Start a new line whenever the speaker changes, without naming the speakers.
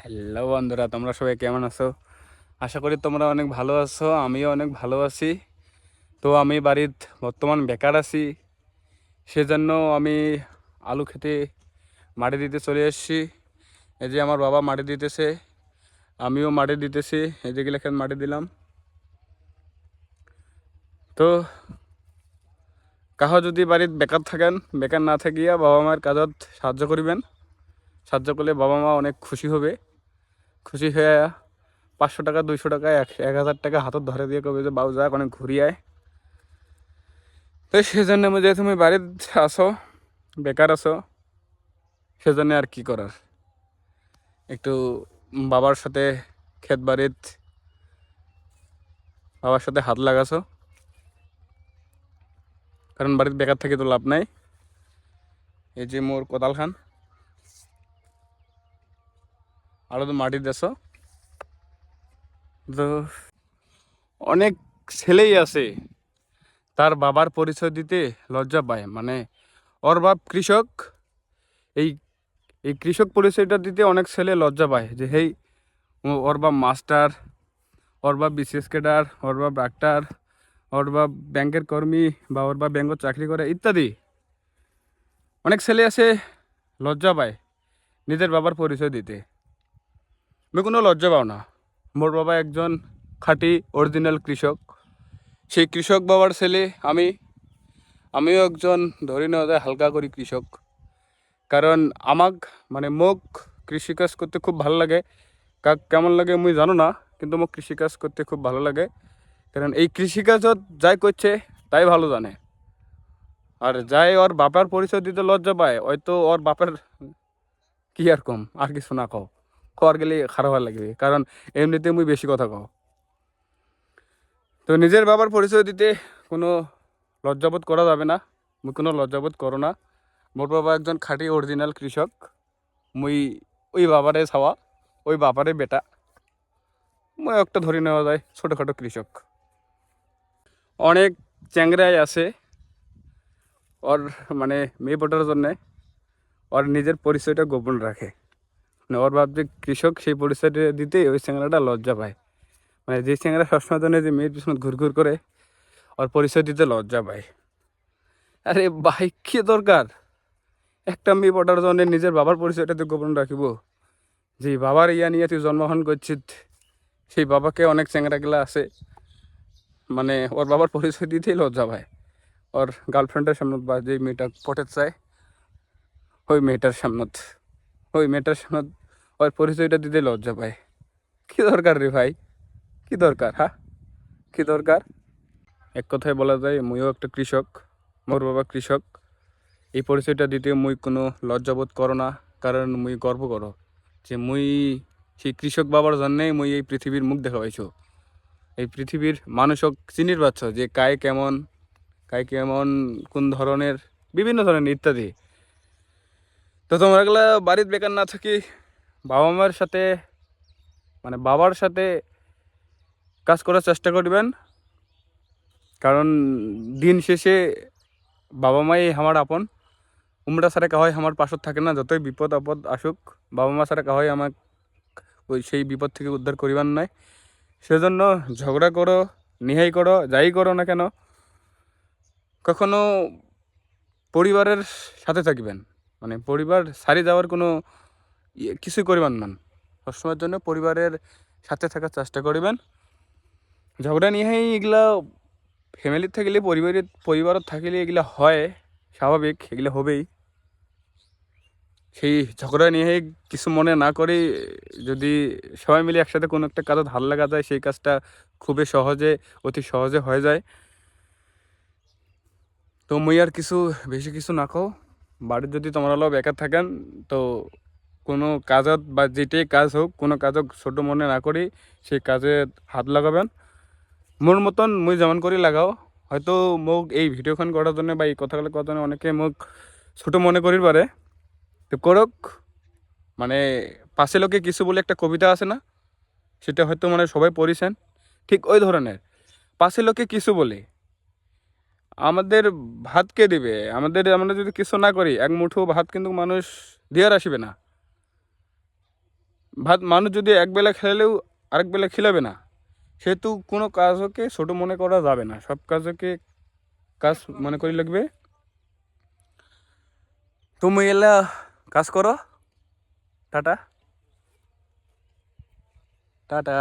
Hello বন্ধুরা, তোমরা সবাই কেমন আছো? আশা করি তোমরা অনেক ভালো আছো। আমিও অনেক ভালো আছি। তো আমি বাড়িতে বর্তমান বেকার আছি, সেজন্য আমি আলু খেতে মাটি দিতে চলে এসেছি। এই যে আমার বাবা মাটি দিতেছে, আমিও মাটি দিতেছি। এই যে গিলা খেত মাটি দিলাম। তো কাহো যদি বাড়িতে বেকার থাকেন, বেকার না থাকিয়া বাবা মায়ের কাজত সাহায্য করিবেন। সাহায্য করলে বাবা মা অনেক খুশি হবে। খুশি হয়ে 500 টাকা, 200 টাকা, 1000 টাকা হাতত ধরে দিয়ে কবে যে বাবু যাক অনেক ঘুরিয়ায়। তো সেজন্য যে তুমি বাড়িতে আসো, বেকার আছো, সেজন্য আর কি করার, একটু বাবার সাথে ক্ষেত বাড়িত বাবার সাথে হাত লাগাছো। কারণ বাড়িতে বেকার থেকে তো লাভ নাই। এই যে মোর কোদাল খান আরো তো মাটি দেছো। তো অনেক ছেলেই আছে তার বাবার পরিচয় দিতে লজ্জা পায়। মানে ওর বাপ কৃষক, এই এই কৃষক পরিচয়টা দিতে অনেক ছেলে লজ্জা পায় যে হেই ওর বাপ মাস্টার, ওর বাপ বিসিএস ক্যাডার, ওর বাপ ডাক্তার, ওর বাপ ব্যাংকের কর্মী, বা ওর বাপ ব্যাংকত চাকরি করে ইত্যাদি। অনেক ছেলে আছে লজ্জা পায় নিজের বাবার পরিচয় দিতে। আমি কোনো লজ্জা পাও না। মোর বাবা একজন খাঁটি অরিজিনাল কৃষক। সেই কৃষক বাবার ছেলে আমিও একজন ধরে নেওয়া যায় হালকা করি কৃষক। কারণ আমাক মানে মোক কৃষিকাজ করতে খুব ভালো লাগে। কাক কেমন লাগে মুই জানো না, কিন্তু মোক কৃষিকাজ করতে খুব ভালো লাগে। কারণ এই কৃষিকাজত যাই করছে তাই ভালো জানে। আর যাই ওর বাপার পরিচয় দিতে লজ্জা পায়, হয়তো ওর বাপের কি আর কম, আর কিছু না কও, খাওয়ার গেলে খারাপ লাগবে। কারণ এমনিতে মুই বেশি কথা কও। তো নিজের বাবার পরিচয় দিতে কোনো লজ্জাবোধ করা যাবে না। মুই কোনো লজ্জাবোধ করো না। মোর বাবা একজন খাঁটি অরিজিনাল কৃষক। মুই ওই বাবারে ছাওয়া, ওই বাবারে বেটা। মুই একটা ধরে নেওয়া যায় ছোটোখাটো কৃষক। অনেক চ্যাংরাই আছে ওর মানে মেয়ে পটার জন্যে ওর নিজের পরিচয়টা গোপন রাখে। মানে ওর বাপ যে কৃষক সেই পরিচয়টা দিতে ওই চ্যাংরাটা লজ্জা পায়। মানে যে চ্যাংরা সবসময় জন্য যে মেয়ের পিছনে ঘুরঘুর করে ওর পরিচয় দিতে লজ্জা পায়। আরে ভাই কি দরকার একটা মেয়ে পটার জন্য নিজের বাবার পরিচয়টা তুই গোপন রাখিব? যে বাবার ইয়া নিয়ে তুই জন্মগ্রহণ করছিস, সেই বাবাকে অনেক চ্যাংরাগুলা আছে মানে ওর বাবার পরিচয় দিতেই লজ্জা পায়। ওর গার্লফ্রেন্ডের সামনে বা যে মেয়েটা পটে চায় ওই মেয়েটার সামনত, ওই মেয়েটার সামনে ওর পরিচয়টা দিতে লজ্জা পায়। কি দরকার রে ভাই, কি দরকার? হ্যাঁ, কি দরকার? এক কথায় বলা যায় মুইও একটা কৃষক, মোর বাবা কৃষক। এই পরিচয়টা দিতে মুই কোনো লজ্জাবোধ করো না। কারণ মুই গর্ব করো যে মুই সেই কৃষক বাবার জন্যেই মুই এই পৃথিবীর মুখ দেখা পাইছো। এই পৃথিবীর মানুষক চিনির পাচ্ছ যে কায় কেমন, কোন ধরনের, বিভিন্ন ধরনের ইত্যাদি। তো তোমরা এগুলা বাড়িতে বেকার না থাকি বাবা মায়ের সাথে মানে বাবার সাথে কাজ করার চেষ্টা করবেন। কারণ দিন শেষে বাবা মাই আমার আপন। উমরা ছাড়া কাহয় আমার পাশত থাকে না। যতই বিপদ আপদ আসুক, বাবা মা ছাড়া কাহয় আমার ওই সেই বিপদ থেকে উদ্ধার করিবার নাই। সেজন্য ঝগড়া করো, নিহাই করো, যাই করো না কেন, কখনো পরিবারের সাথে থাকবেন। মানে পরিবার সারি যাওয়ার কোনো কিছুই করিবার নন। সবসময়ের জন্য পরিবারের সাথে থাকার চেষ্টা করিবেন। ঝগড়া নিহাই এগুলা ফ্যামিলির থাকলে, পরিবারত থাকিলে এগুলা হয় স্বাভাবিক, এগুলো হবেই। সেই ঝগড়া নিয়ে কিছু মনে না করে যদি সবাই মিলে একসাথে কোনো একটা কাজে ধার লাগা যায়, সেই কাজটা খুবই সহজে, অতি সহজে হয়ে যায়। তো মুই আর বেশি কিছু না কও। বাড়ির যদি তোমরা লোক বেকার থাকেন, তো কোনো কাজত বা যেটাই কাজ হোক, কোনো কাজক ছোটো মনে না করি সেই কাজে হাত লাগাবেন। মোর মতন মুই যেমন করি লাগাও। হয়তো মোক এই ভিডিওখন করার জন্য বা এই কথাগুলো করার জন্য অনেকে মোক ছোটো মনে করির পারে। তো করক। মানে পাশে লোকে কিছু বলে একটা কবিতা আছে না, সেটা হয়তো মানে সবাই পড়েছেন। ঠিক ওই ধরনের পাশে লোকে কিছু বলে আমাদের ভাত কে দিবে? আমরা যদি কিছু না করি এক মুঠো ভাত কিন্তু মানুষ দিয়ে আসবে না। ভাত মানুষ যদি একবেলা খেলেও আরেক বেলা খিলাবে না, সেহেতু কোনো কাজকে ছোট মনে করা যাবে না, সব কাজকে কাজ মনে করি লাগবে। তুমি এলা কাজ করো। Tata tata.